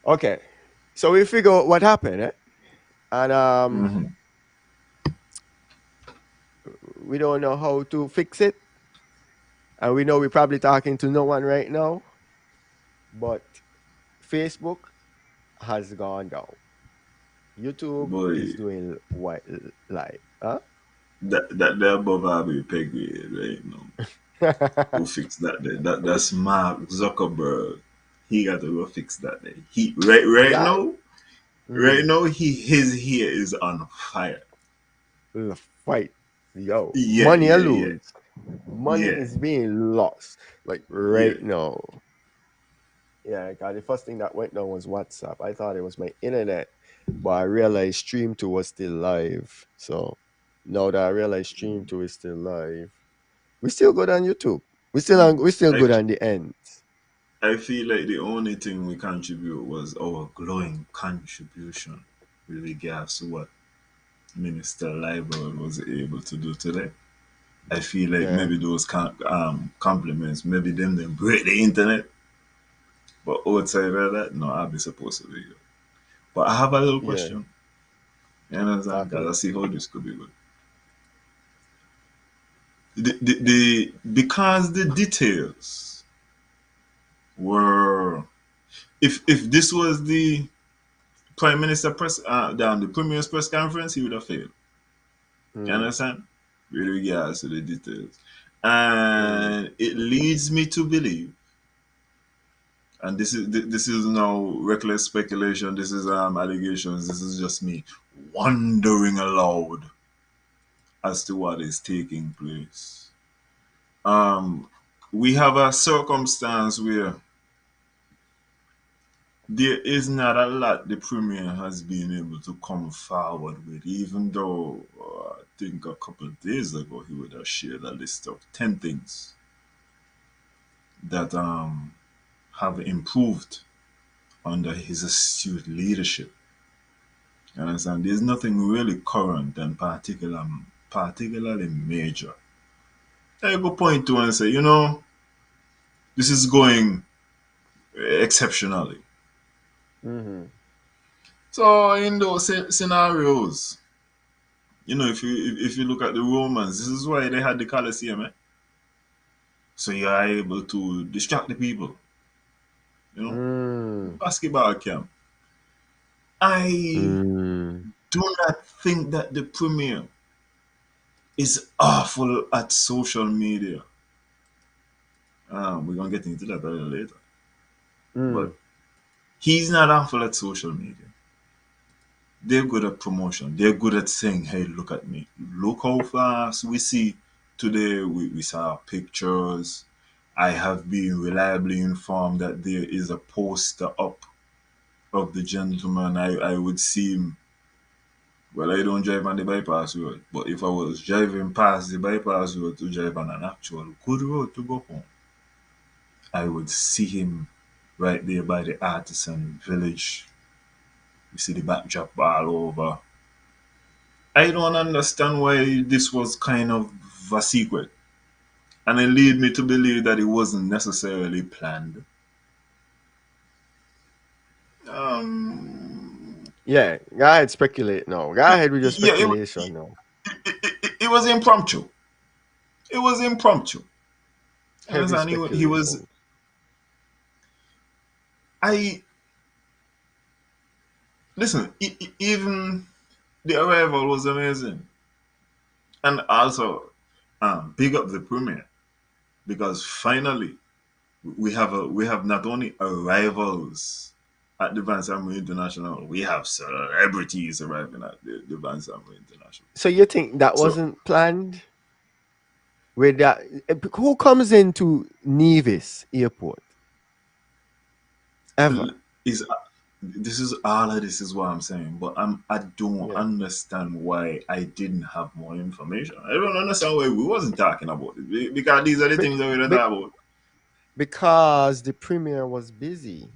Okay, so we figure out what happened, eh? And Hmm. we don't know how to fix it, and we know we're probably talking to no one right now. But Facebook has gone down. YouTube is Boy, doing what live, huh? that above our pay grade right now. Who fixed that day? That's Mark Zuckerberg. He got to go fix that day. He God, right mm, now his hair is on fire. the fight, yo, Yeah, money I yeah, yeah, lose. Money yeah. is being lost, like Yeah. right now. Yeah, God, the first thing that went down was WhatsApp. I thought it was my internet, but I realized Stream 2 was still live. So now that I realize Stream 2 is still live, we still good on YouTube. We still I good on the end. I feel like the only thing we contribute was our glowing contribution with regards to what Minister Liebald was able to do today. I feel like Yeah, maybe those compliments, maybe them break the internet, but outside of that, no, I'll be supposed to be good. But I have a little yeah. question. You understand? Talk to Because me. I see how this could be good. Because the details were, if this was the Prime Minister press down the Premier's press conference, he would have failed. You Mm, understand? With regards to the details. mm, And it leads me to believe, and this is no reckless speculation, this is allegations, this is just me wondering aloud as to what is taking place. Um we have a circumstance where there is not a lot the Premier has been able to come forward with, even though I think a couple of days ago he would have shared a list of 10 things that have improved under his astute leadership. You understand? There's nothing really current and particularly major. I go point to and say, this is going exceptionally. mm-hmm. So in those scenarios, if you look at the Romans, this is why they had the Colosseum, eh? So you are able to distract the people, you know, Mm, basketball camp. I mm. do not think that the Premier is awful at social media. We're gonna get into that a little later. But Mm. he's not awful at social media. They're good at promotion. They're good at saying, hey, look at me. Look how fast we see today. We saw pictures. I have been reliably informed that there is a poster up of the gentleman. I would see him. Well, I don't drive on the bypass road, but if I was driving past the bypass road to drive on an actual good road to go home, I would see him right there by the artisan village. You see the backdrop all over. I don't understand why this was kind of a secret. And it lead me to believe that it wasn't necessarily planned. Um, Yeah, go ahead, speculate now. Go ahead with your yeah, speculation now. it was impromptu. It was impromptu. Heavy Understand? He was. speculation. I listen. Even the arrival was amazing, and also, big up the premiere because finally we have not only arrivals at the Van Samuel International, we have celebrities arriving at the Van Samuel International. So you think that So wasn't planned? With that, who comes into Nevis Airport ever? is this is all of this is what I'm saying, but I don't Yeah, understand why I didn't have more information. I don't understand why we wasn't talking about it because these are the Bec- things that we don't bec- talk about. because the premier was busy.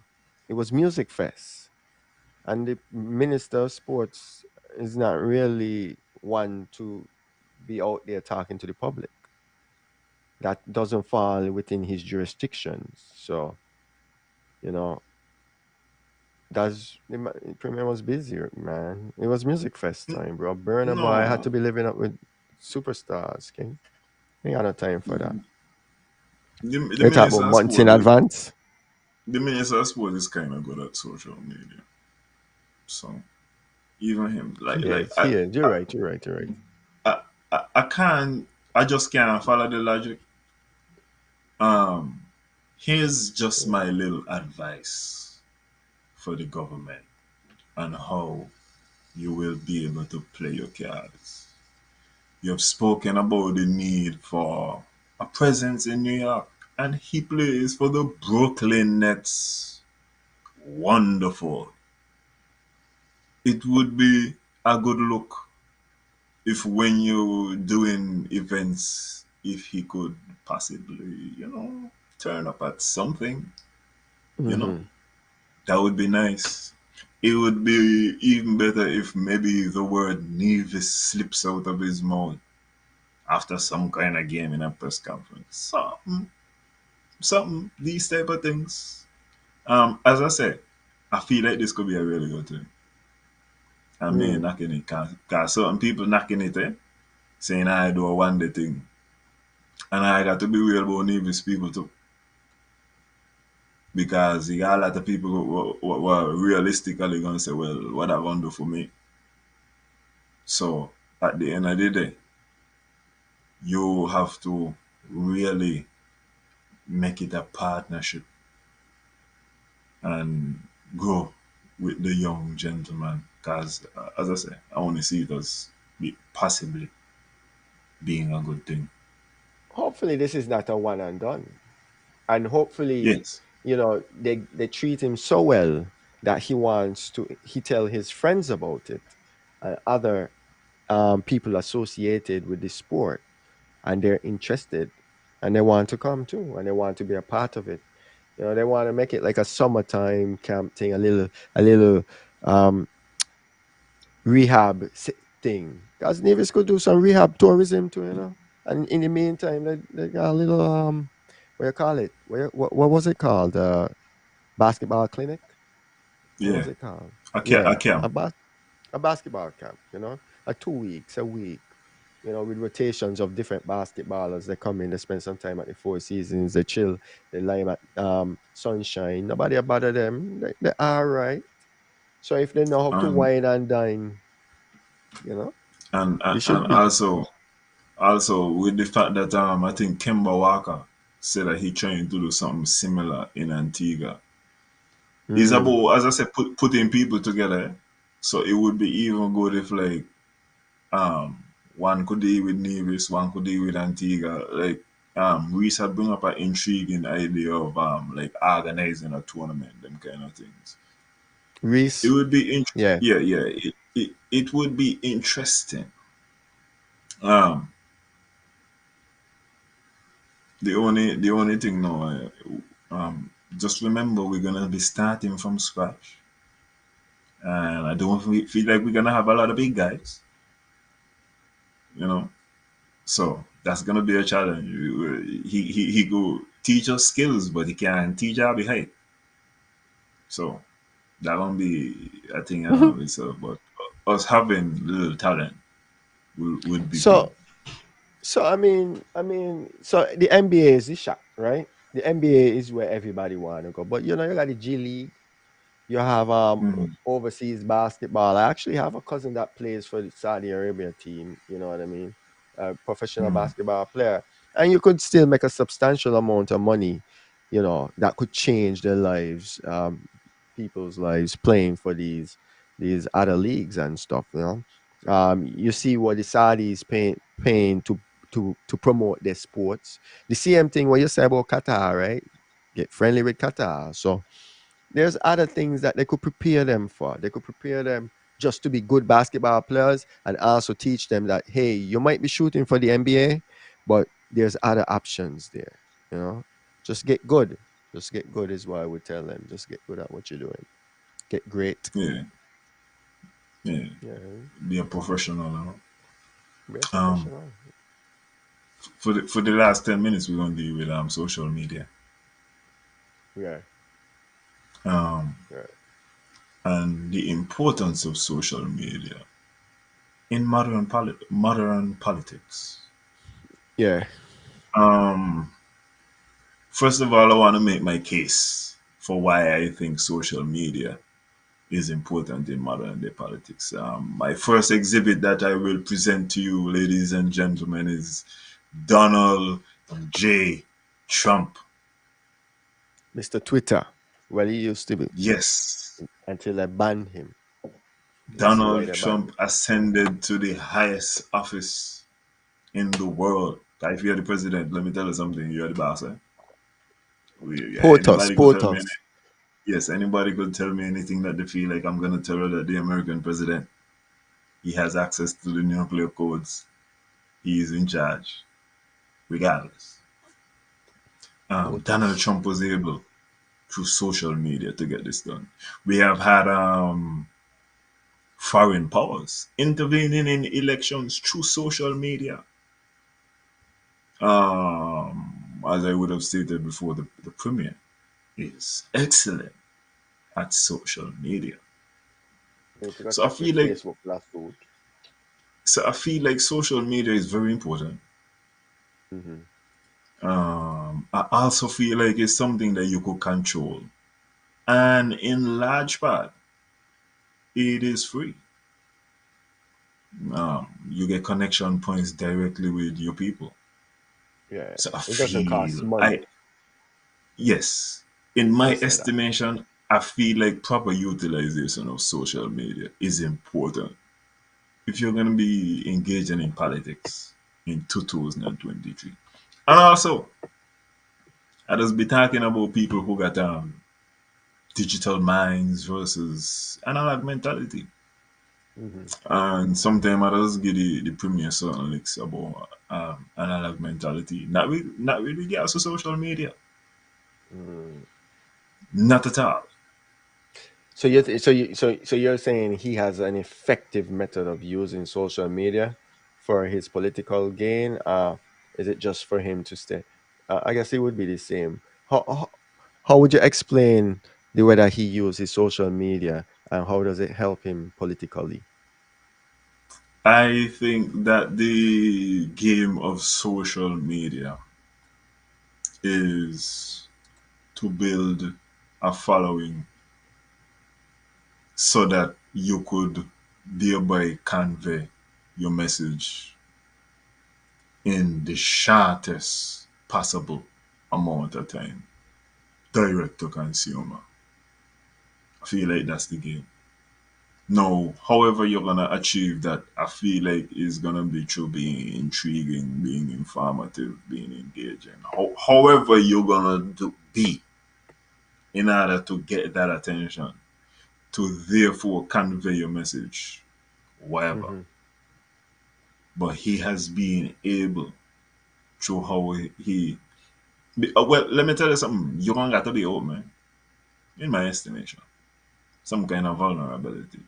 It was Music Fest, and the Minister of Sports is not really one to be out there talking to the public. That doesn't fall within his jurisdictions. So, you know, Premier was busy, man. It was music fest time, bro. Burner Boy had to No, be living up with superstars, king. Ain't got no time for that. the They talk about minister of months in sport, advance. the minister of sport is kind of good at social media. So even him, Yeah, he is. You're I, right. You're right. You're right. I, I can't, I just can't follow the logic. Um, Here's just Yeah. my little advice for the government on how you will be able to play your cards. You have spoken about the need for a presence in New York, and he plays for the Brooklyn Nets. Wonderful. It would be a good look if when you're doing events, if he could possibly, turn up at something, you know, Mm-hmm. that would be nice. It would be even better if maybe the word Nevis slips out of his mouth after some kind of game in a press conference. Something, these type of things. As I said, I feel like this could be a really good thing. I mean, Mm. knocking it, cause certain people knocking it, saying I do a one day thing. And I got to be real about Nevis people too. Because you got a lot of people who are realistically going to say, well, what that going to do for me? So at the end of the day, you have to really make it a partnership and grow with the young gentleman. Because, as I say, I want to see it as possibly being a good thing. Hopefully, this is not a one and done. And hopefully, Yes. they treat him so well that he tell his friends about it and other people associated with the sport, and they're interested and they want to come too and they want to be a part of it. They want to make it like a summertime camp thing, a little um thing, because Nevis could do some rehab tourism too, and in the meantime they got a little what you call it, what was it called, basketball clinic. What was Yeah. it called? I can. I Yeah, can. a basketball camp, like 2 weeks, a week, with rotations of different basketballers. They come in, they spend some time at the Four Seasons, they chill, they lie at Sunshine. Nobody bother them. They all right. So if they know how to And wine and dine, and they and, should and be. also with the fact that I think Kemba Walker said that he trying to do something similar in Antigua. It's Mm. about, as I said, putting people together. So it would be even good if like one could deal with Nevis, one could deal with Antigua. Like Reese had bring up an intriguing idea of like organizing a tournament, them kind of things. It Reese, would be yeah. yeah, yeah. It would be interesting. Um the only thing now, just remember we're gonna be starting from scratch. And I don't feel like we're gonna have a lot of big guys, you know. So that's gonna be a challenge. He go teach us skills, but he can't teach our behind. So that gonna be a thing I don't know itself. But us having little talent would be good. so so the NBA is the shot, right? The NBA is where everybody want to go, but you got the G League. You have Mm-hmm. overseas basketball. I actually have a cousin that plays for the Saudi Arabia team. You know what I mean? A professional Mm-hmm. basketball player, and you could still make a substantial amount of money. That could change their lives, people's lives, playing for these other leagues and stuff. You see what the Saudis paying to promote their sports. The same thing what you say about Qatar, right? Get friendly with Qatar. So there's other things that they could prepare them for. They could prepare them just to be good basketball players, and also teach them that, hey, you might be shooting for the NBA, but there's other options there. You know, just get good. Just get good is what I would tell them. Just get good at what you're doing. Get great. Yeah, yeah. Yeah, Be a professional. be a Um, professional. for the last 10 minutes, we're gonna deal with social media. Yeah, Um, yeah. and the importance of social media in modern politics. Yeah. Um, First of all, I want to make my case for why I think social media is important in modern day politics. My first exhibit that I will present to you, ladies and gentlemen, is Donald J. Trump. Mr. Twitter. Well, he used to be Yes, until they banned him. You see why Donald they banned Trump him. ascended to the highest office in the world. If you're the president, let me tell you something, you're the boss. Eh? POTUS, Anybody could tell me, POTUS. yes, anybody could tell me anything that they feel like I'm going to tell her that the American president, he has access to the nuclear codes. He is in charge, regardless. Donald POTUS. Trump was able, through social media, to get this done. We have had foreign powers intervening in elections through social media. As I would have stated before, the premier is excellent at social media. You need to go So I check with feel like Facebook last week. social media is very important. Mm-hmm. I also feel like it's something that you could control, and in large part, it is free. You get connection points directly with your people. Yeah. So I It doesn't cost feel money. yes, in my Let's say that. estimation, I feel like proper utilization of social media is important if you're going to be engaging in politics in 2023. And also, I just be talking about people who got digital minds versus analog mentality. Mm-hmm. And sometimes I just give the premier certain licks about analog mentality. Not really gas to social media. Mm. Not at all. So you're saying he has an effective method of using social media for his political gain? Is it just for him to stay? I guess it would be the same. How would you explain the way that he uses social media and how does it help him politically? I think that the game of social media is to build a following so that you could thereby convey your message in the shortest possible amount of time, direct to consumer. I feel like that's the game. No, however you're gonna achieve that, I feel like is gonna be through being intriguing, being informative, being engaging. However you're gonna be in order to get that attention, to therefore convey your message, whatever. Hmm. But he has been able through how well, let me tell you something. You don't got to be old, man. In my estimation, some kind of vulnerability,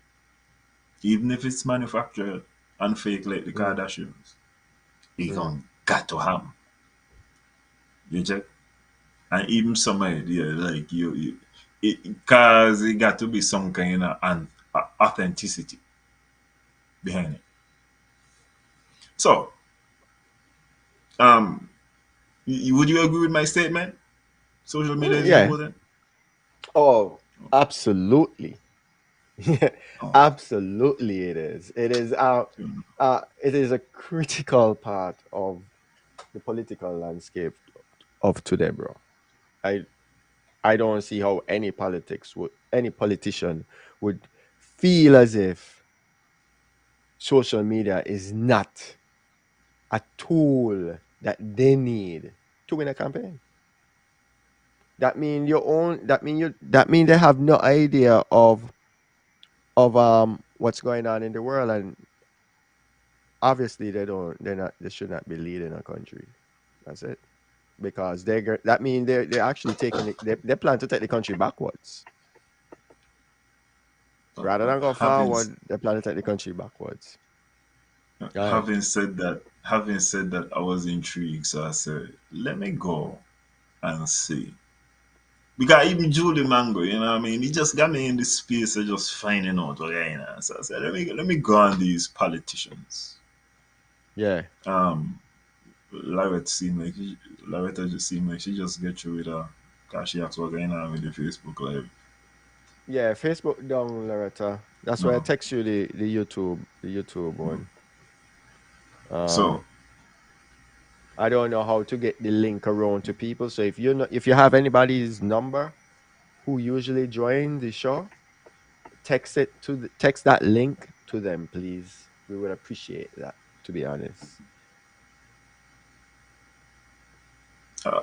even if it's manufactured and fake like the Mm. Kardashians. You Mm. gonna got to have 'em. You check, and even some idea like cause it got to be some kind of authenticity behind it. So, um, would you agree with my statement? Social media Mm, is yeah. important. Oh, absolutely. Yeah, Oh, absolutely it is. It is a critical part of the political landscape of today, bro. I I don't see how any politician would feel as if social media is not a tool that they need to win a campaign. That mean they have no idea of what's going on in the world, and obviously they should not be leading a country. That's it. Because that mean they're actually taking they plan to take the country backwards. Rather than go having forward, they plan to take the country backwards. Go ahead. having said that, I was intrigued, so I said, let me go and see. Because even Julie Mango, you know what I mean? He just got me in this space of just finding out what you know. So I said, let me go on these politicians. Yeah. Um, Loretta seemed like Loretta just seemed like she just get through with her. Cause she asked what going on with the Facebook live. Yeah, Facebook down, Loretta. That's why I No, text you the YouTube no. one. So I don't know how to get the link around to people. So if you have anybody's number who usually join the show, text that link to them, please. We would appreciate that, to be honest.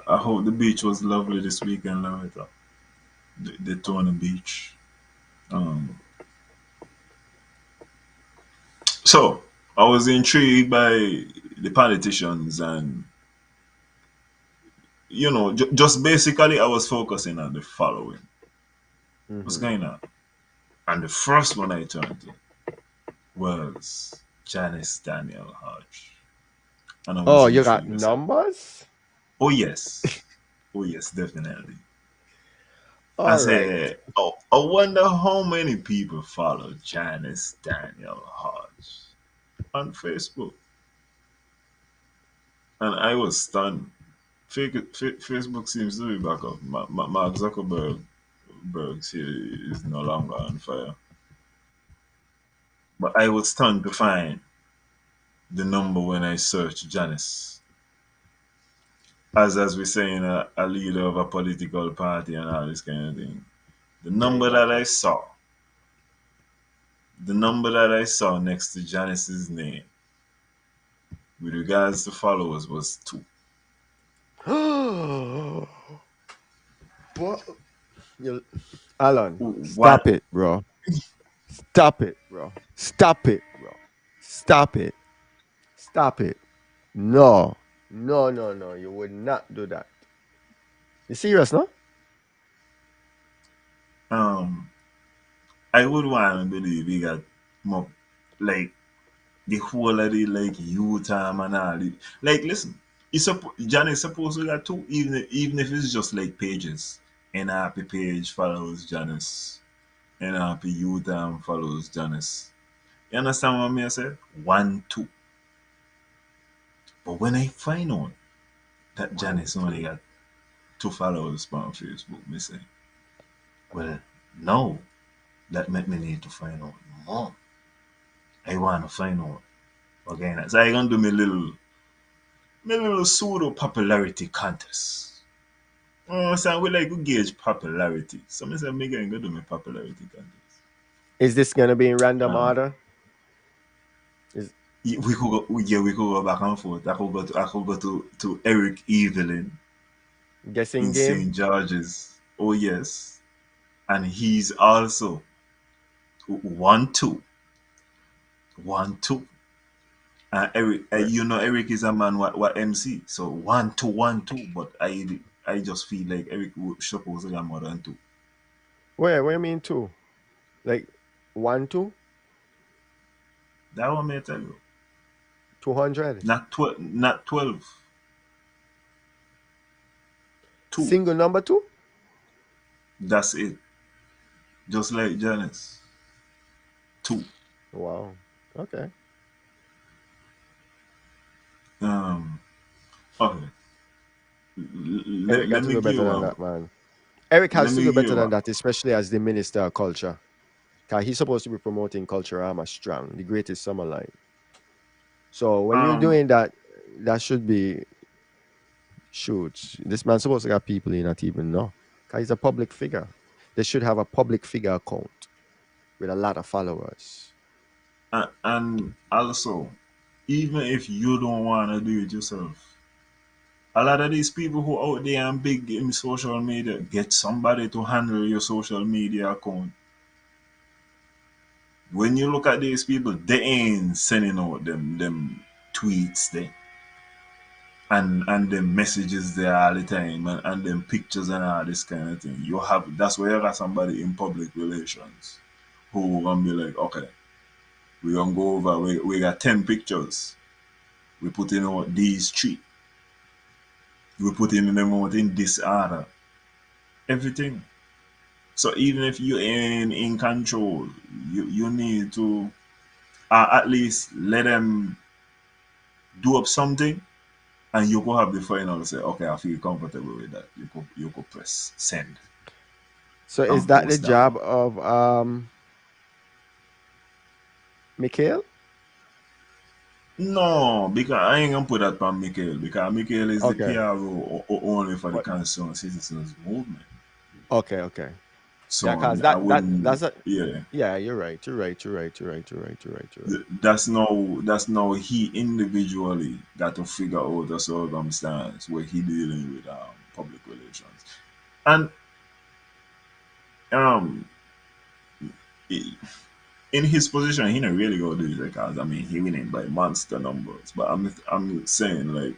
I hope the beach was lovely this weekend, Loretta. The Daytona Beach. Um, so I was intrigued by the politicians and just basically I was focusing on the following. What's Hmm. going on? And the first one I turned to was Janice Daniel Hodge. And I Oh, was you got intrigued. I said, numbers? oh, yes. Oh, yes, definitely. I All right. said, oh, I wonder how many people follow Janice Daniel Hodge on Facebook. And I was stunned. Facebook seems to be back up. Mark Zuckerberg's here is no longer on fire. But I was stunned to find the number when I searched Janice. As we saying, a leader of a political party and all this kind of thing. The Yeah, you number got that I to. saw, the number that I saw next to Janice's name with regards to followers was two. What? You, Alan, One, stop it, bro. Stop it, bro. Stop it, bro. Stop it. Stop it. No. No, no, no. You would not do that. You serious, no? um, I would want to believe he got more, like the whole of the like Utah and all the like. Listen, Janice supposed to got two, even if it's just like pages. NRP page follows Janice. NRP Utah follows Janice. You understand what I say? One, two. But when I find out that One, Janice only two. got two followers on Facebook, me say, well, no, that make me need to find out more. I want to find out again. So I gonna do my little pseudo popularity contest. You know what I'm saying? We like to gauge popularity. So I say, me gonna do my popularity contest. Is this gonna be in random Um, order? Is we could go back and forth. I could go to Eric Evelyn guessing in game? St. George's. Oh yes, and he's also 1-2, 1-2. Eric, Eric is a man what MC, so 1-2, 1-2. But I just feel like Eric supposed to have more than two. Where you mean two? Like one, two? That one may tell you, 200? not 12, not 12, two. Single number two? That's it. Just like Janice, two. Wow. Okay. Um, okay. Let, Eric got let to me do give better you than one. that, man. Eric Let has to me do give better you than one. that, especially as the minister of culture. Cause he's supposed to be promoting culture armor strong, the greatest summer line. So when you're Um, doing that, that should be shoots. This man's supposed to got people he not even know. Cause he's a public figure. They should have a public figure account with a lot of followers. and also, even if you don't want to do it yourself, a lot of these people who out there and big in social media get somebody to handle your social media account. When you look at these people, they ain't sending out them tweets there and them messages there all the time and them pictures and all this kind of thing. That's where you got somebody in public relations who gonna be like, okay, we gonna go over. We got 10 pictures. We put in out these three. We put in them out in this order. everything. So even if you're in control, you need to at least let them do up something, and you could have the final say, okay, I feel comfortable with that. You could press send So is and that the post that job one. of Mikhail? No, because I ain't gonna put that on Mikhail because Mikhail is the Okay. PRO only for the But Concerned Citizens Movement. okay, okay. Yeah, So cause I that wouldn't, that's a yeah. yeah, you're right. You're right. You're right. You're right. You're right. You're right. You're right. That's no he individually got to figure out the circumstance where he dealing with public relations. And um i- in his position he not really go do it because I mean he winning by monster numbers. But I'm saying like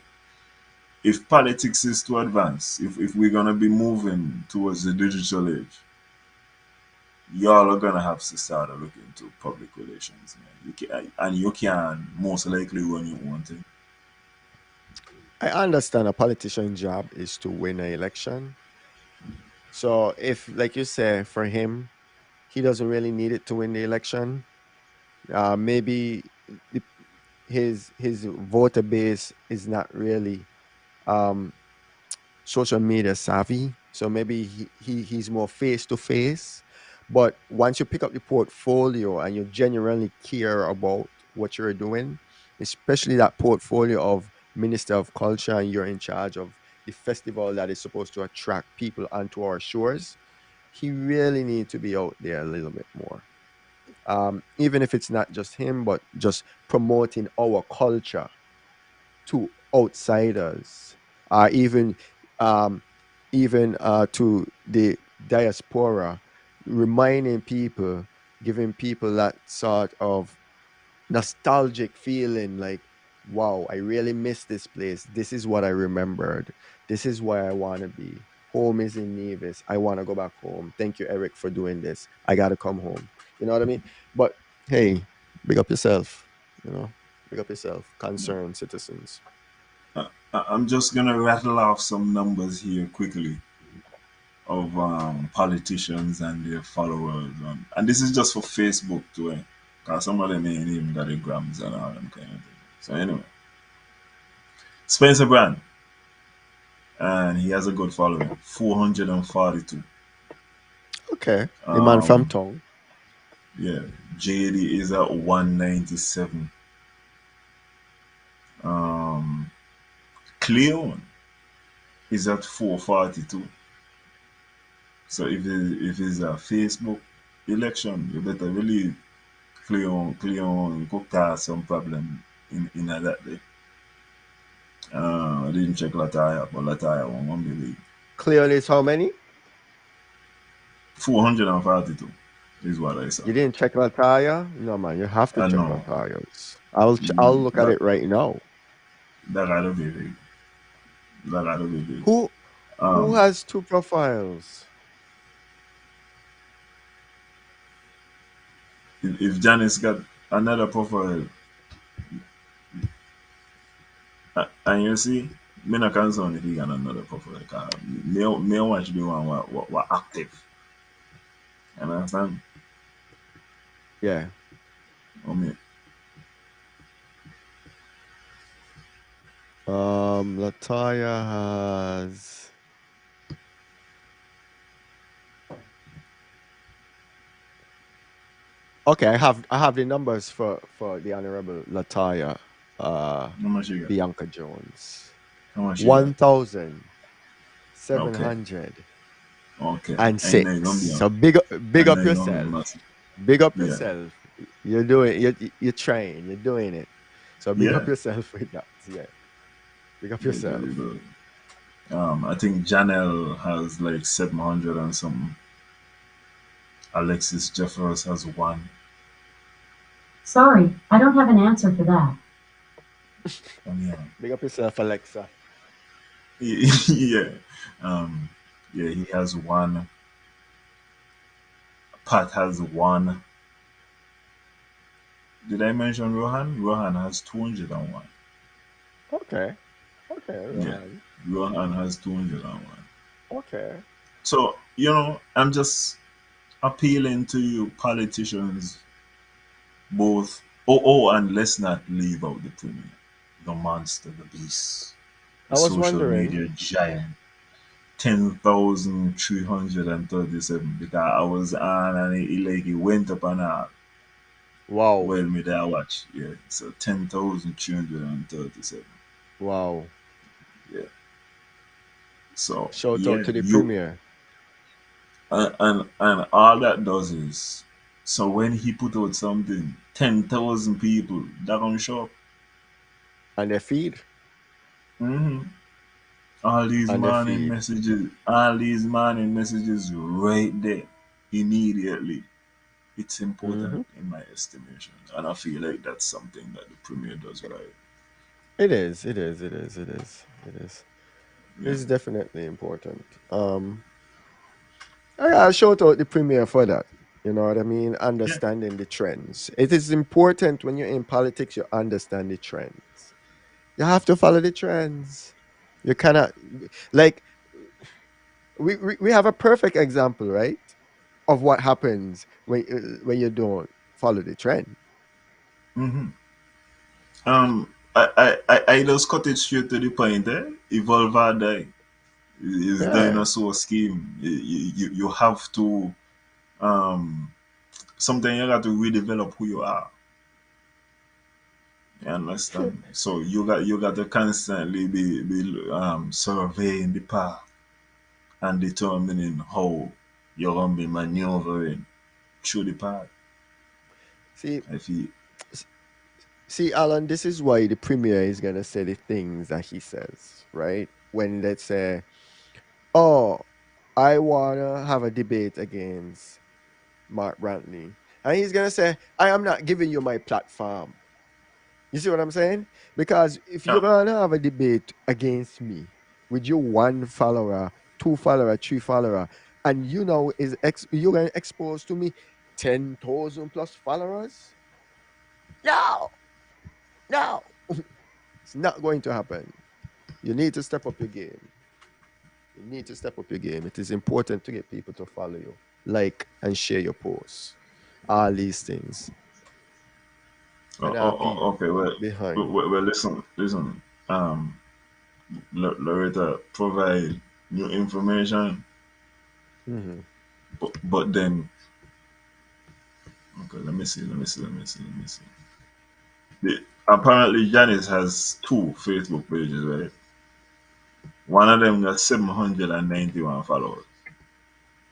if politics is to advance, if we're gonna be moving towards the digital age, y'all are gonna have to start to look into public relations, man. You can most likely run your own thing. I understand a politician's job is to win an election. So if, like you say, for him, he doesn't really need it to win the election. Maybe the, his voter base is not really um, social media savvy. So maybe he's more face to face. But once you pick up the portfolio and you genuinely care about what you're doing, especially that portfolio of Minister of Culture, and you're in charge of the festival that is supposed to attract people onto our shores, he really needs to be out there a little bit more. Even if it's not just him, but just promoting our culture to outsiders, even um, to the diaspora, reminding people, giving people that sort of nostalgic feeling, like, wow, I really miss this place. This is what I remembered. This is where I want to be. Home is in Nevis. I want to go back home. Thank you, Eric, for doing this. I got to come home. You know what I mean? But hey, big up yourself. You know, big up yourself, concerned citizens. I'm just gonna rattle off some numbers here quickly of politicians and their followers, and this is just for Facebook too, because some of them ain't even got a grams and all them kind of things. So anyway, Spencer Brand, and he has a good following, 442. Okay. The man from Um, town. yeah, JD is at 197. Um, Cleon is at 442. So if it's a Facebook election, you better really Cleon could cause some problem in that day. I didn't check Lataya, but Lataya won't be league. Clearly, is how many? 442 is what I saw. You didn't check Lataya? No, man. You have to I check know Latayas. I'll look at that it right now. that gotta be big. That gotta be big. Who who Um, has two profiles? if Janice got another profile, and you see, me not concerned if he got another profile. Cause me watch the one what active. You understand? Yeah. I mean, Lataya has. Okay, I have the numbers for the honorable Lataya how much you got? Bianca Jones. How much you got? 1,706. Okay, okay. I know you're gonna be on. So I big know up you're gonna be yourself. massive. Big up Yeah, yourself. You're doing you're trying, you're doing it. So big up yeah. yourself with that. Yeah. Big up Good, good, yourself. good. I think Janelle has like 700 and something. Alexis Jeffers has one. Sorry, I don't have an answer for that. Yeah. Big up yourself, Alexa. Yeah. Um, yeah, he has one. Pat has one. Did I mention Rohan? Rohan has 201. Okay. Okay, Yeah. Rohan. Rohan has 201. Okay. So, I'm just appealing to you politicians, both. And let's not leave out the premier, the monster, the beast, the I was social wondering. media giant. 10,337 because I was on and it went up and up. Wow, Well, me there watch. Yeah, so 10,337. wow. Yeah. So Shout out yeah, to the you premier. and all that does is, so when he put out something, 10,000 people that gonna show up. And their feed. hmm All these And their morning feed. messages, all these morning messages right there, immediately. It's important Hmm. in my estimation, and I feel like that's something that the premier does right. It is. It is. It is. It is. It is. Yeah, It's definitely important. I shout out the premier for that. You know what I mean? yeah. Understanding the trends. It is important when you're in politics, you understand the trends. You have to follow the trends. You cannot, like, we have a perfect example, right? Of what happens when you don't follow the trend. hmm I just cut it straight to the point. Evolve or die is Yeah. dinosaur scheme. You have to um something you got to redevelop who you are. You understand? So you got to constantly be surveying the path and determining how you're gonna be maneuvering through the path. See, I feel. s- see, Alan, this is why the premier is gonna say the things that he says, right? When let's say, "Oh, I wanna have a debate against Mark Brantley," and he's gonna say, "I am not giving you my platform." You see what I'm saying? Because if you're Yeah. gonna have a debate against me with your one follower, two follower, three follower, and you know you're gonna expose to me 10,000 plus followers, no, no, it's not going to happen. You need to step up your game. You need to step up your game. It is important to get people to follow you, like and share your posts, all these things, and I'll be Okay. Well, behind. listen. Um, Loretta provide new information, Hmm. but then okay. Let me see. Apparently, Janice has two Facebook pages, right? One of them got 791 followers.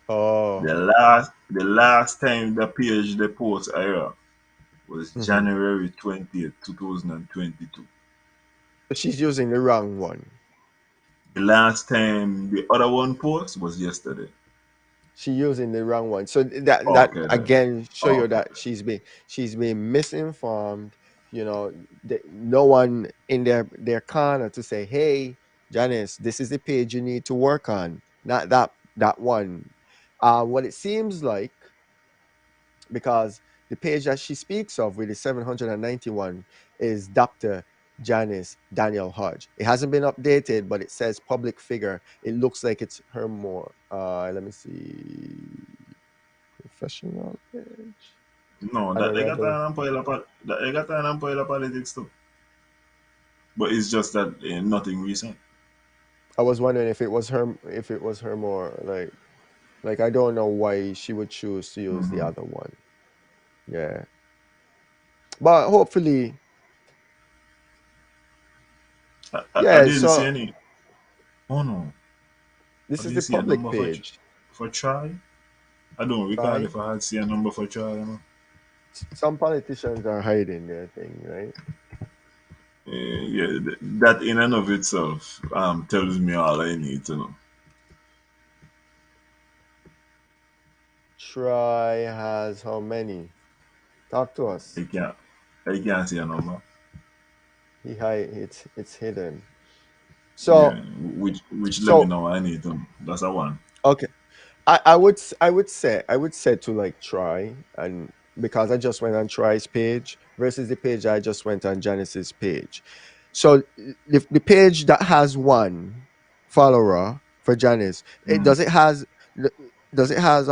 Oh, The last time the page they post era was hmm. January 20th, 2022. So she's using the wrong one. The last time the other one post was yesterday. She using the wrong one. So that Okay then. again show you Okay that she's been misinformed. You know, no one in their corner to say, "Hey, Janice, this is the page you need to work on." Not that one. What it seems like, because the page that she speaks of with the 791 is Dr. Janice Daniel Hodge. It hasn't been updated, but it says public figure. It looks like it's her more. Let me see. Professional page. No, that they got Honorable. an umbrella that they got an umbrella politics too. But it's just that nothing recent. I was wondering if it was her more like I don't know why she would choose to use the hmm other one. Yeah. But hopefully, I yeah, didn't see so any. Oh no, I this is didn't the see a public number page. for try. I don't recall Try. if I had seen a number for try. Some politicians are hiding their thing, right? Yeah, that in and of itself tells me all I need to know. Try has how many? Talk to us. I can't I can't see a number. He hide it's hidden. Yeah, So which let me so know I need to know. That's a one. okay. I would say to like try and because I just went on Try's page versus the page I just went on Janice's page. So the page that has one follower for Janice, Mm-hmm. it Does it has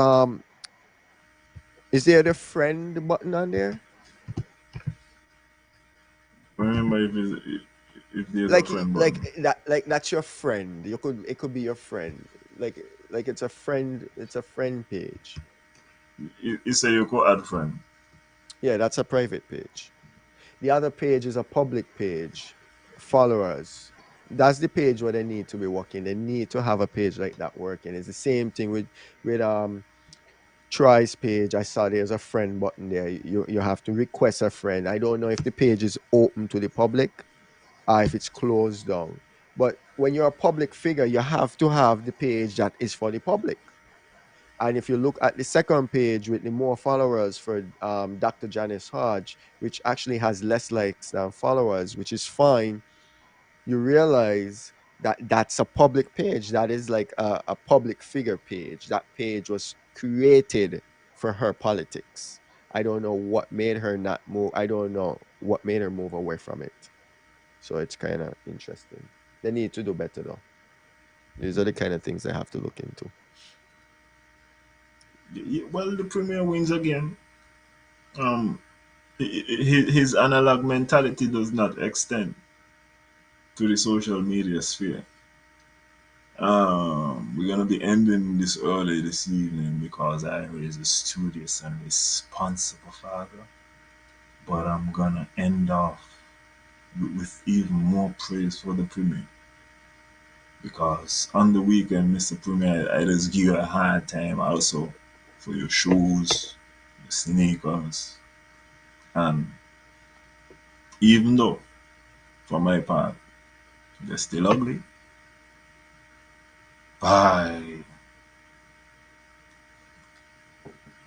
is there the friend button on there? Remember if there's a friend button. Like that's your friend. You could it could be your friend. Like it's a friend page. You say you could add friend. Yeah, that's a private page. The other page is a public page. Followers. That's the page where they need to be working. They need to have a page like that working. It's the same thing with Troy's page. I saw there's a friend button there. You have to request a friend. I don't know if the page is open to the public or if it's closed down. But when you're a public figure, you have to have the page that is for the public. And if you look at the second page with the more followers for Dr. Janice Hodge, which actually has less likes than followers, which is fine, you realize that that's a public page. That is like a public figure page. That page was created for her politics. I don't know what made her not move. I don't know what made her move away from it. So it's kind of interesting. They need to do better though. These are the kind of things they have to look into. Well, the premier wins again. Um, his analog mentality does not extend to the social media sphere. We're gonna be ending this early this evening because I is a studious and responsible father. But I'm gonna end off with even more praise for the premier because on the weekend, Mr. Premier, I just give you a hard time also for your shoes, your sneakers, and even though for my part they're still ugly, I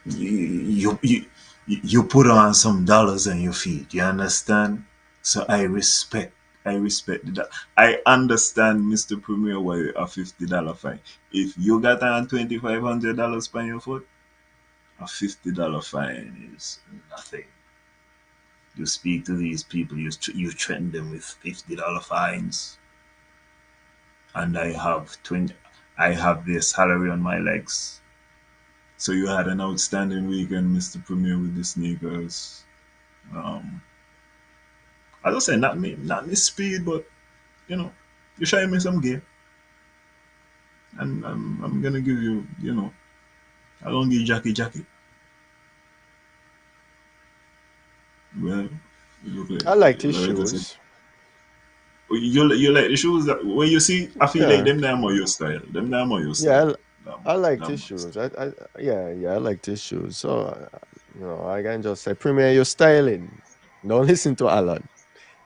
you you put on some dollars on your feet. You understand? So I respect that. I understand, Mr. Premier, why a $50 fine. If you got on $2,500 on your foot, a $50 fine is nothing. You speak to these people, you threaten them with $50 fines, and I have their salary on my legs. So you had an outstanding weekend, Mr. Premier, with the sneakers. Um, as I say, not me speed, but you know, you showing me some game, and I'm gonna give you, I don't give Jackie. Well, you look I liked his like I said, shoes. you like the shoes that when you see, I feel like Yeah. them damn are your style. Them damn are your Yeah, style. I liked Damn his are your shoes. style. Yeah, I liked his shoes. So, I can just say, Premier, your styling. Don't listen to Alan.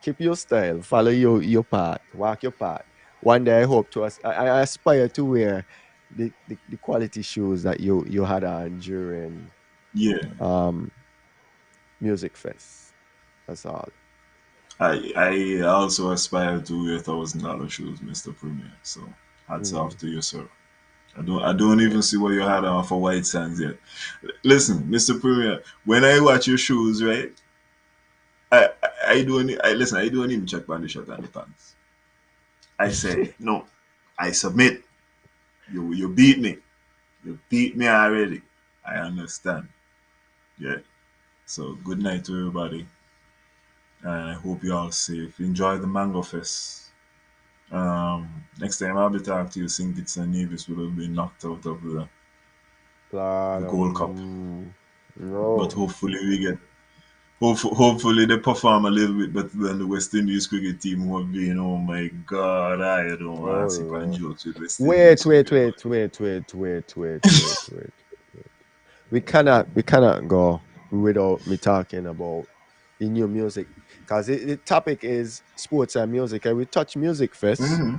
Keep your style. Follow your path. Walk your path. One day, I hope to. I aspire to wear the quality shoes that you had on during Yeah, um music fest. That's all. I also aspire to wear $1,000 shoes, Mister Premier. So hats Mm, off to you, sir. I don't even yeah. see what you had on for White Sands yet. Listen, Mister Premier, when I watch your shoes, right? I listen. I don't even check on the shirt and the pants. I say no. I submit. You beat me. You beat me already. I understand. Yeah. So good night to everybody, and I hope you all safe. Enjoy the Mango Fest. Next time I'll be talking to you, St. Kitts and Nevis will have been knocked out of the Gold Cup, but No. hopefully we get. Hopefully they perform a little bit better than the West Indies cricket team who have been. Oh my God, I don't want Oh to sip and Lord. jokes with West Indies Wait, wait, cricket, wait, but wait, wait, wait, wait, wait, wait, wait. We cannot go without me talking about the new music because the topic is sports and music, and we touch music fest. hmm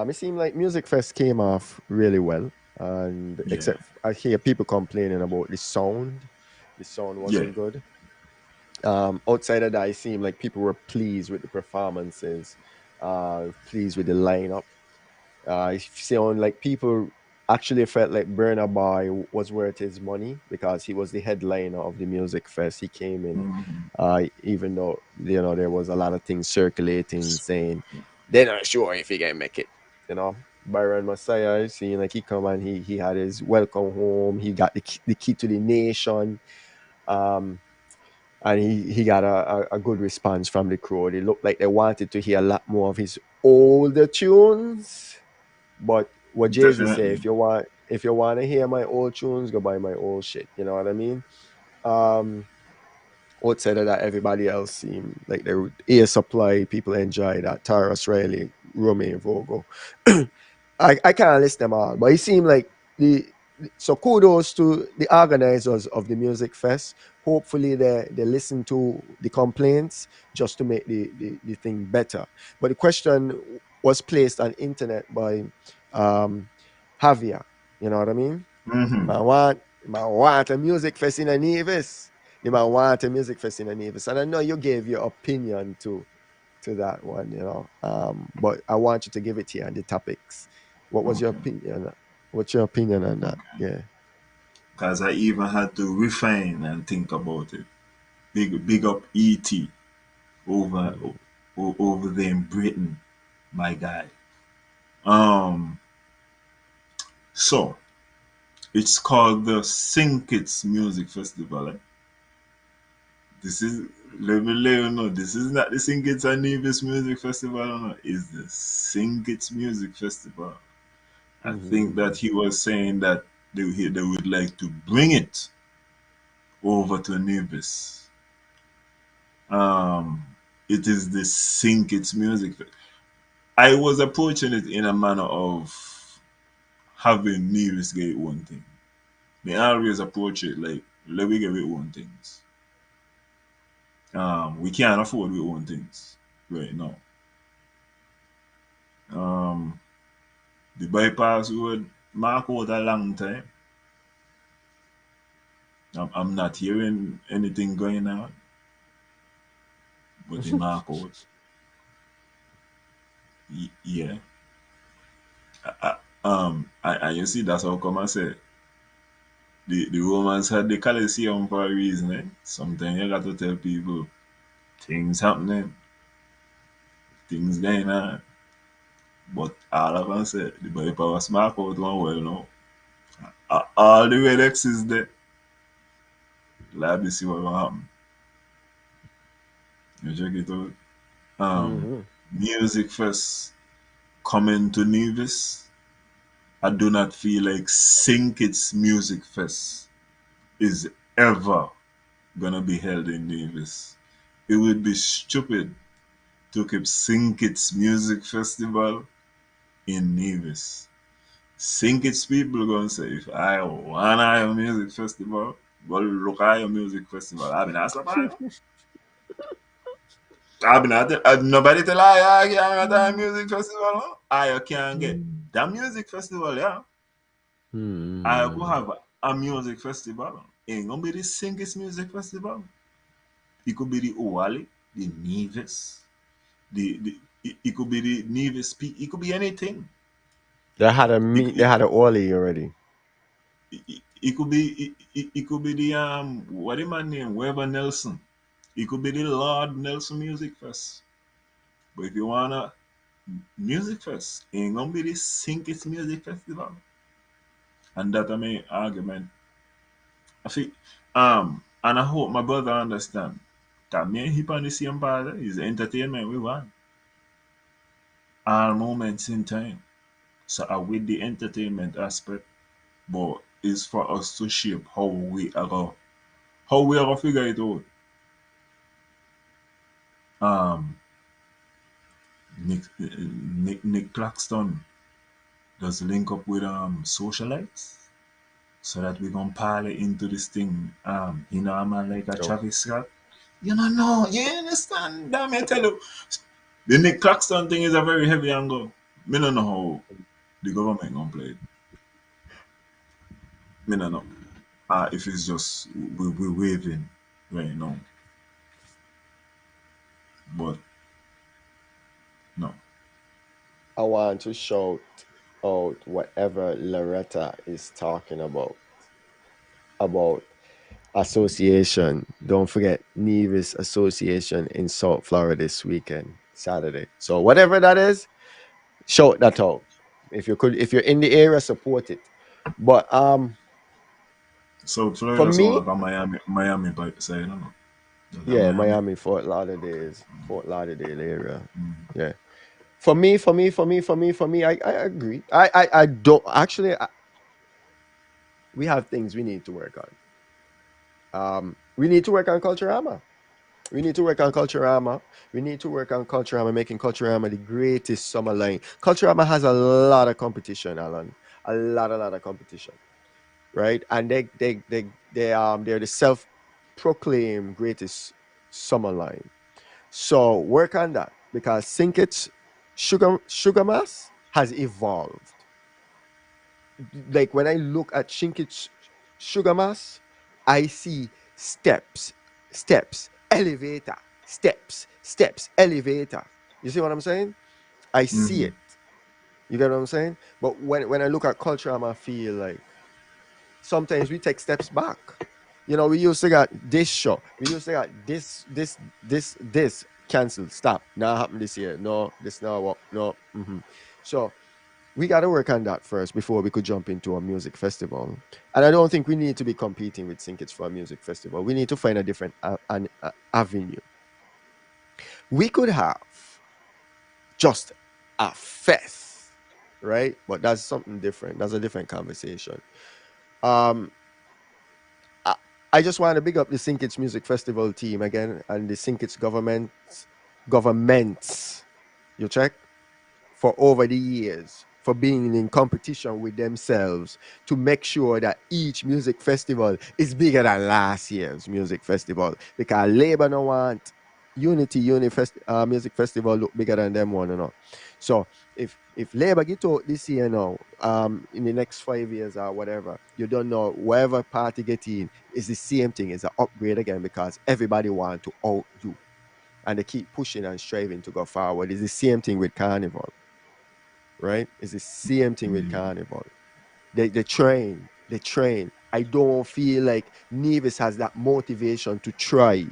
It seemed like music fest came off really well, and yeah, except I hear people complaining about the sound. The sound yeah, wasn't good. Outside of that, it seemed like people were pleased with the performances, pleased with the lineup. It sounded like people actually felt like Burna Boy was worth his money because he was the headliner of the music fest. He came in, hmm even though there was a lot of things circulating saying they're not sure if he can make it. You know, Byron Messiah, you see, like he come and he had his welcome home. He got the key to the nation. Um, and he got a good response from the crowd. It looked like they wanted to hear a lot more of his older tunes. But what Jay-Z say, Definitely. if you want to hear my old tunes, go buy my old shit. You know what I mean? Um, outside of that, everybody else seemed like they were air supply. People enjoy that. Tyrus Riley, Romain Vogel. I can't list them all, but it seemed like so kudos to the organizers of the music fest. Hopefully they listen to the complaints just to make the thing better. But the question was placed on internet by um Javier. You know what I mean? The Mm-hmm. man want a music fest in a Nevis. The man want a music fest in a Nevis. And I know you gave your opinion to that one, you know. But I want you to give it here on the topics. What was your Okay. opinion? What's your opinion on that? Okay. Yeah. Because I even had to refine and think about it. Big up ET over Mhm. over there in Britain, my guy. Um, so it's called the Sinkits Music Festival. This is let me let you know. This is not the Sinkits and Nevis Music Festival. No, it's the Sinkits Music Festival. I think that Mhm. he was saying that they would like to bring it over to Nevis. Um, it is the Sinkits Music. I was approaching it in a manner of having Nevis get one thing. They always approach it like let me get with one things. We can't afford we own things right now. Um, the bypass would mark out a long time. I'm not hearing anything going on, but the mark out. Yeah. And you see, that's how come I say the Romans had the Colosseum for a reason. Eh? Sometimes you got to tell people things happening, things going on. But all of us say the bypass mark out one well now. All the red X is there. Let me see what will happen. You check it out. Mhm. Music Fest coming to Nevis. I do not feel like Sink It's Music Fest is ever gonna be held in Nevis. It would be stupid to keep Sink It's Music Festival in Nevis. Sink It's people gonna say if I wanna have a music festival, well look at your music festival. I mean that's about I mean, nobody tell I can't get a music festival. Huh? I can get that music festival, yeah. I could Mhm. have a music festival. Ain't gonna be the singest music festival. It could be the Owali, the Nevis, it could be the Nevis Peak. It could be anything. It, They it, had a Orly already. it could be it could be the what is my name? Weber Nelson. It could be the Lord Nelson Music Fest. But if you wanna music fest, ain't gonna be the sinkest music festival. And that I mean argument. I think and I hope my brother understand that me and him on the same party is entertainment we want. All moments in time. So I with the entertainment aspect, but it's for us to shape how we are gonna figure it out. Um Nick Claxton does link up with socialites so that we can parlay into this thing. You know, a man like a Oh. Travis Scott. You don't know, you understand? Damn, I tell you, the Nick Claxton thing is a very heavy angle. Me don't know how the government gonna play it. Me don't know. If it's just we waving right now, but no. I want to shout out whatever Loretta is talking about association. Don't forget Nevis Association in South Florida this weekend, Saturday. So whatever that is, shout that out. if you're in the area, support it. But So for Florida sound me, like a Miami by say, no, no. That's a yeah, Miami. Miami, Fort Lauderdale area. Yeah. For me, I agree. I don't actually. We have things we need to work on. We need to work on Culturama. We need to work on Culturama. We need to work on Culturama, making Culturama the greatest summer line. Culturama has a lot of competition, Alan. A lot of competition, right? And they're the self-proclaimed greatest summer line. So work on that because Sinkit's sugar mass has evolved. Like when I look at Shinkit's sugar mass, I see steps, elevator, steps, elevator. You see what I'm saying? I see Mm-hmm. it. You get what I'm saying? But when I look at culture, I feel like sometimes we take steps back. We used to got this show. We used to got this cancelled. Stop. Now happen this year. No, this now what? No. So we got to work on that first before we could jump into a music festival. And I don't think we need to be competing with Sinkits for a music festival. We need to find a different avenue. We could have just a fest, right? But that's something different. That's a different conversation. Um, I, I just want to big up the Sinkits Music Festival team again and the Sinkits governments. You check? For over the years for being in competition with themselves to make sure that each music festival is bigger than last year's music festival because Labour no want Music Festival look bigger than them one, so if Labour get out this year now, in the next 5 years or whatever, you don't know wherever party get in is the same thing, it's an upgrade again because everybody want to outdo and they keep pushing and striving to go forward. It's the same thing with Carnival, right? It's the same thing with Carnival. They train. I don't feel like Nevis has that motivation to try,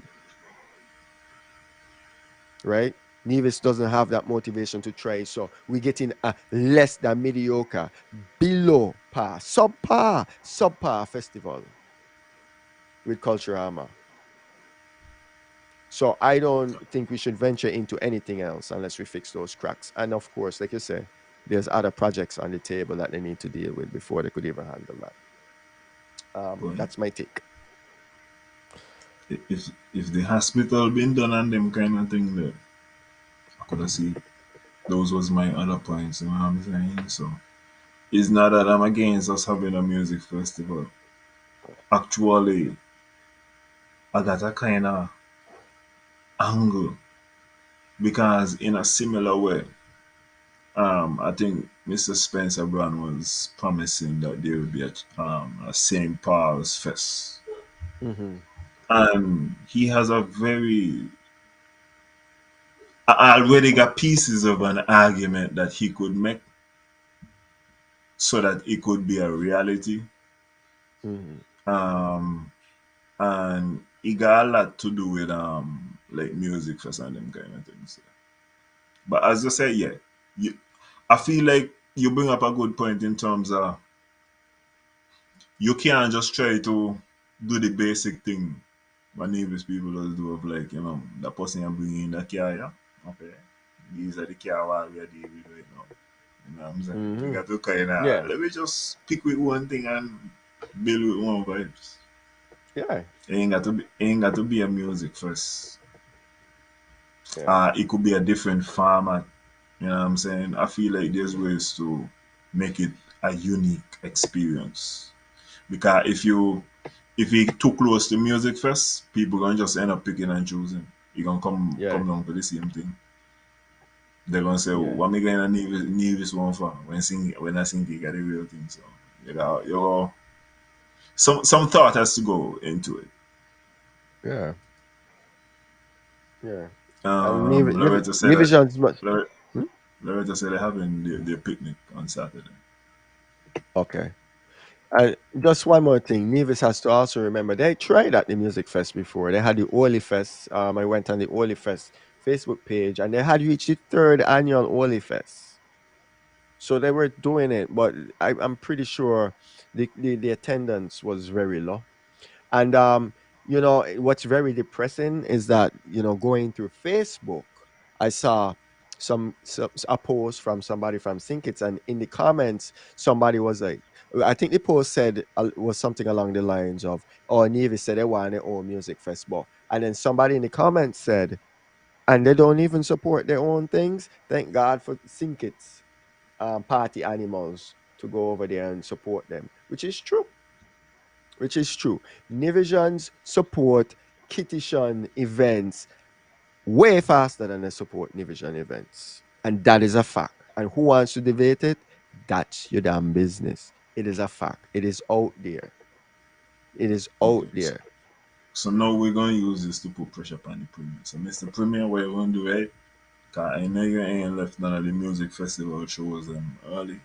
right? Nevis doesn't have that motivation to try. So we're getting a less than mediocre, below par, subpar festival with Culturama. So I don't think we should venture into anything else unless we fix those cracks. And of course, like you say, there's other projects on the table that they need to deal with before they could even handle that. But That's my take. if the hospital been done and them kind of thing there, I could have see those was my other points, you know what I'm saying? So it's not that I'm against us having a music festival. Actually, I got a kind of angle because in a similar way, I think Mr. Spencer Brown was promising that there would be a St. Paul's Fest. Mm-hmm. And he has a very I already got pieces of an argument that he could make so that it could be a reality. Mm-hmm. Um, and it got a lot to do with like music for some them kind of things. But as I say, yeah, you, I feel like you bring up a good point in terms of you can't just try to do the basic thing what Nevis people just do of like, the person you bring in the car, yeah. Okay. These are the car while we are dealing with right now. You know what I'm saying? We Mm-hmm. got to kind of Yeah. let me just pick with one thing and build with one vibes. Yeah. It ain't got to be a music first. Yeah. It could be a different format. You know what I'm saying? I feel like there's ways to make it a unique experience. Because if you too close to music first, people gonna just end up picking and choosing. You gonna Yeah. come down to the same thing. They're gonna say, Yeah. "What me gonna need this one for?" When I sing, you got the real thing. So some thought has to go into it. Yeah. Yeah. And Loretta said that. Nivision's much. Loretta, Hmm? Loretta said they're having their picnic on Saturday. Okay. And just one more thing, Nevis has to also remember they tried at the music fest before. They had the Oli Fest. I went on the Oli Fest Facebook page, and they had reached the third annual Oli Fest. So they were doing it, but I'm pretty sure the attendance was very low. And what's very depressing is that going through Facebook, I saw a post from somebody from Sinkits, and in the comments, somebody was like, I think the post said was something along the lines of, "Oh, Navy said they want their own music festival," and then somebody in the comments said, "And they don't even support their own things. Thank God for Sinkits, party animals to go over there and support them," which is true. Which is true. Nivisions support Kittishon events way faster than they support Nivision events. And that is a fact. And who wants to debate it? That's your damn business. It is a fact. It is out there. It is out Okay. there. So now we're gonna use this to put pressure upon the premier. So Mr. Premier, what you gonna do, right? Cause I know you ain't left none of the music festival shows early.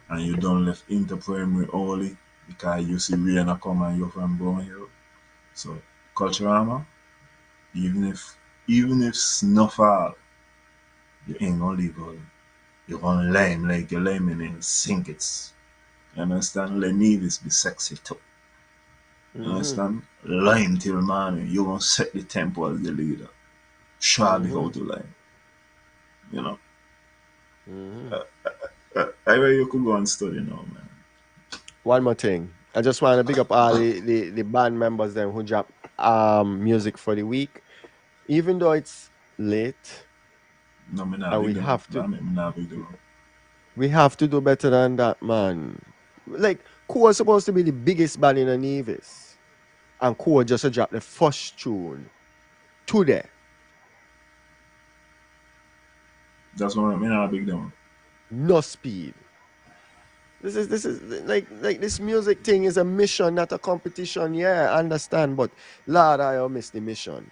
And you don't left Inter Premier early because you see Rihanna come and you're from Brown Hill. So Culturama, even if Snowfall, you ain't gonna leave early. You're gonna lame like you're laming in sink it. You understand? Let Nevis be sexy too. You Mm-hmm. understand? Lime till morning. You're gonna set the tempo as the leader. Show me how Mm-hmm. to lime. You know? Mm-hmm. I way you could go and study now, man. One more thing. I just want to big up all the band members them who drop music for the week. Even though it's late, No, me not and big them up. That make me not big them up. we have to do better than that, man. Like, Core was supposed to be the biggest band in the Nevis. And Core just dropped the first tune today. That's what me not big them up. No speed. This is like this music thing is a mission, not a competition. Yeah, I understand, but Lord, I miss the mission.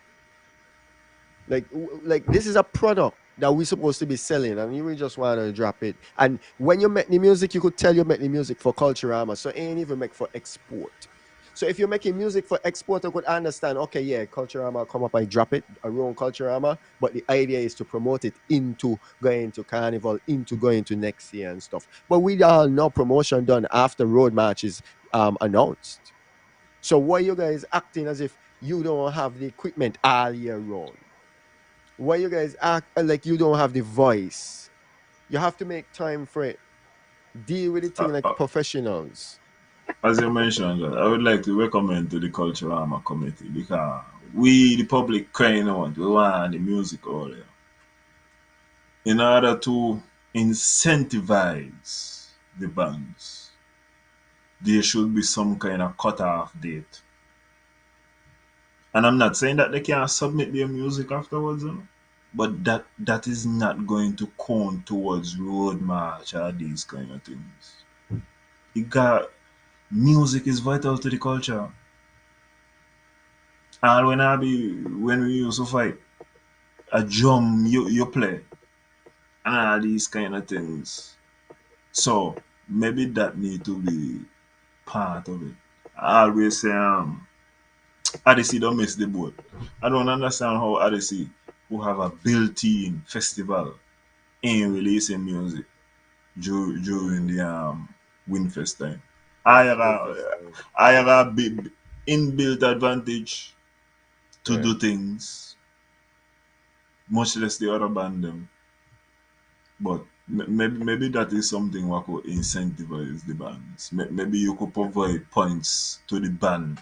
Like this is a product that we're supposed to be selling, and you just want to drop it. And when you make the music, you could tell you make the music for Culturama, so it ain't even make for export. So if you're making music for export, I could understand. Okay, yeah, Culturama come up and drop it around Culturama, but the idea is to promote it into going to Carnival, into going to next year and stuff. But we all know promotion done after road match is announced. So why you guys acting as if you don't have the equipment all year round? Why you guys act like you don't have the voice? You have to make time for it. Deal with the Uh, thing like uh, professionals. as you mentioned, I would like to recommend to the Culturama committee because we, the public, crying out. We want the music all there. In order to incentivize the bands, there should be some kind of cut-off date. And I'm not saying that they can't submit their music afterwards, but that is not going to count towards road march or these kind of things. You got music is vital to the culture. And when we used to fight, a drum you play and all these kind of things. So maybe that need to be part of it. I always say Odyssey don't miss the boat. I don't understand how Odyssey, who have a built-in festival, ain't releasing music during Mm, the Winfest time. I yes, have Winfest a time. I have a big inbuilt advantage to Yeah. do things, much less the other band them. But maybe that is something what could incentivize the bands. Maybe you could provide points to the band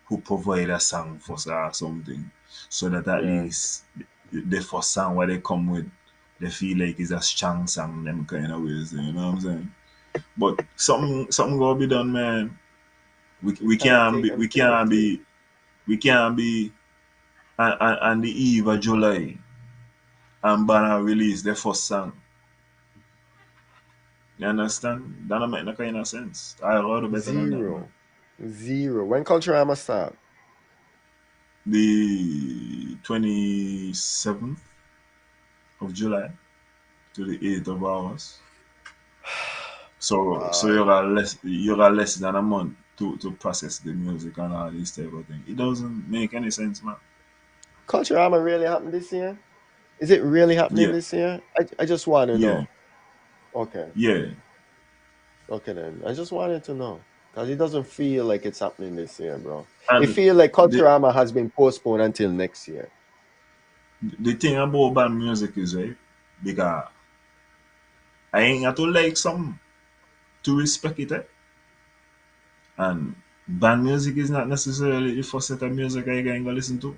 who provide a song for us or something, so that at Yeah. least the first song what they come with, they feel like it's a strong song. Them kind of ways, you know what I'm saying? But something gonna be done, man. We Time can't take be and take a thing. we can't be on the eve of July and Banner release the first song. You understand? That don't make no kind of sense. I rather better than that, man. Zero. Zero. When Culturama start? The 27th of July to the 8th of August. So Boy. you got less than a month to process the music and all these type of things. It doesn't make any sense, man. Culturama really happened this year? Is it really happening Yeah, this year? I just want to yeah. know. Okay. Yeah, Okay then. I just wanted to know. Because it doesn't feel like it's happening this year, bro. It and feel like the Culturama has been postponed until next year. the thing about band music is right because I ain't got to like something to respect it. And band music is not necessarily the first set of music I going to listen to.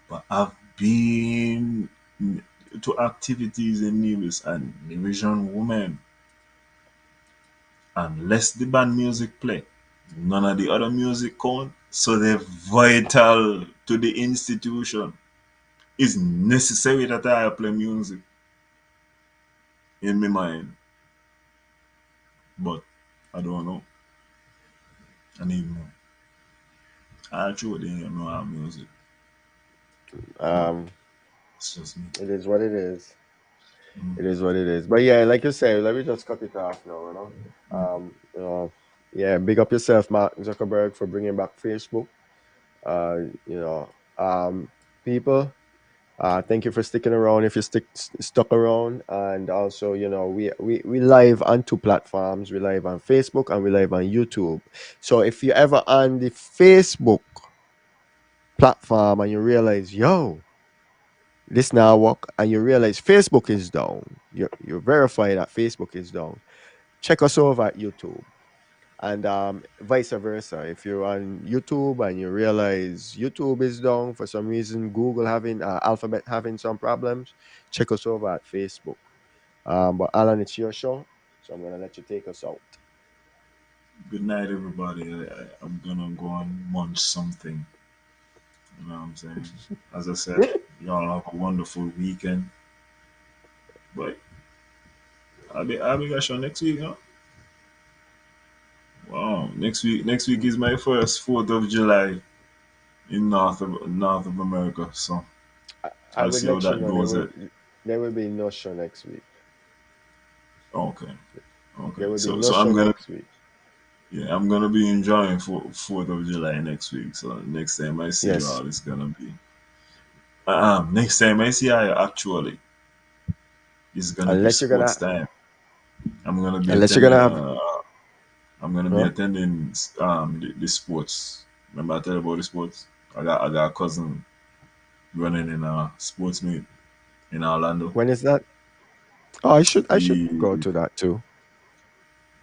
But I've been to activities in Nevis and Norwegian women, unless the band music play, none of the other music count. So they're vital to the institution. It's necessary that I play music in my mind, but I don't know. I need more. I truly don't know how music, but Um, it's just me. it is what it is. It Mm. is what it is. But yeah, like you say, let me just cut it off now, you know. You know, yeah, big up yourself, Mark Zuckerberg, for bringing back Facebook. You know, people, thank you for sticking around if you stuck around. And also, you know, we live on two platforms. We live on Facebook and we live on YouTube. So if you ever on the Facebook platform and you realize, yo, this now work, and you realize Facebook is down, you verify that Facebook is down, check us over at YouTube. And vice versa, if you're on YouTube and you realize YouTube is down for some reason, Google having Alphabet having some problems, check us over at Facebook. But Alan, it's your show, so I'm gonna let you take us out. Good night, everybody. I'm gonna go and munch something. You know what I'm saying? As I said, y'all have a wonderful weekend. But I'll be got show next week, huh? Wow, next week is my first 4th of July in North of America. So I I'll will see how let you that know goes. there will be no show next week. Okay, okay. There will be So no so show I'm gonna next week. I'm gonna be enjoying 4th of July next week. So next time I see Yes, y'all, it's gonna be next time I see you actually, it's gonna be unless you're sports gonna time. I'm gonna be unless you're gonna attending. have I'm gonna be huh? attending the sports. Remember I tell you about the sports? I got a cousin running in a sports meet in Orlando. When is that? Oh, I should go The to that too.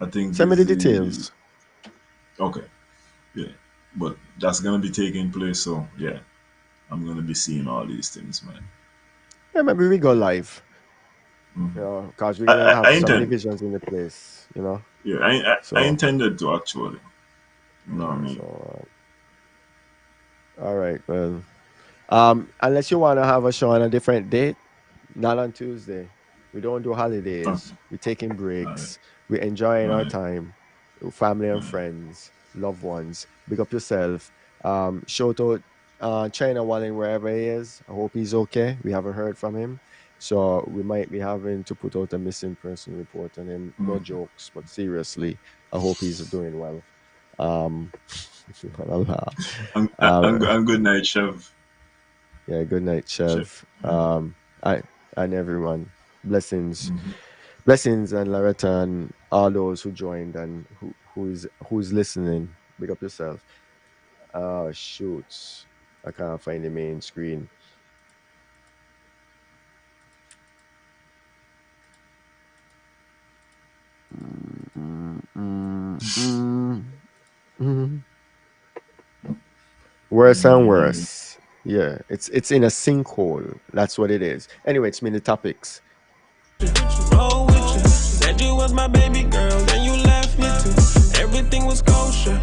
I think Send me is the the details. okay, yeah. But that's gonna be taking place, so yeah, I'm gonna be seeing all these things, man. Yeah, maybe we go Yeah. live. Mhm. You know, because we're I, gonna I, I have some intend, divisions in the place. You know, yeah, I so intended to actually, you know what I yeah. mean? So all right. Well, unless you want to have a show on a different date, not on Tuesday. We don't do Okay, holidays. We're taking all right, breaks. We're enjoying our right, time with family and right. friends, loved ones. Big up yourself. Shout out China Wallen wherever he is. I hope he's okay. We haven't heard from him. So we might be having to put out a missing person report on him. No Mm. jokes, but seriously, I hope he's doing well. Um, uh, And good night, Chef. yeah, good night, Chef. Chev. I and everyone. Blessings, Mhm. blessings, and Loretta, and all those who joined and who's listening. Big up yourself. Oh shoot, I can't find the main screen. Mm, mm, mm, mm, mm. Worse and Mm. worse. Yeah, it's in a sinkhole. That's what it is. Anyway, it's mini topics. Roll with you. Said you was my baby girl, then you left me too. Everything was kosher.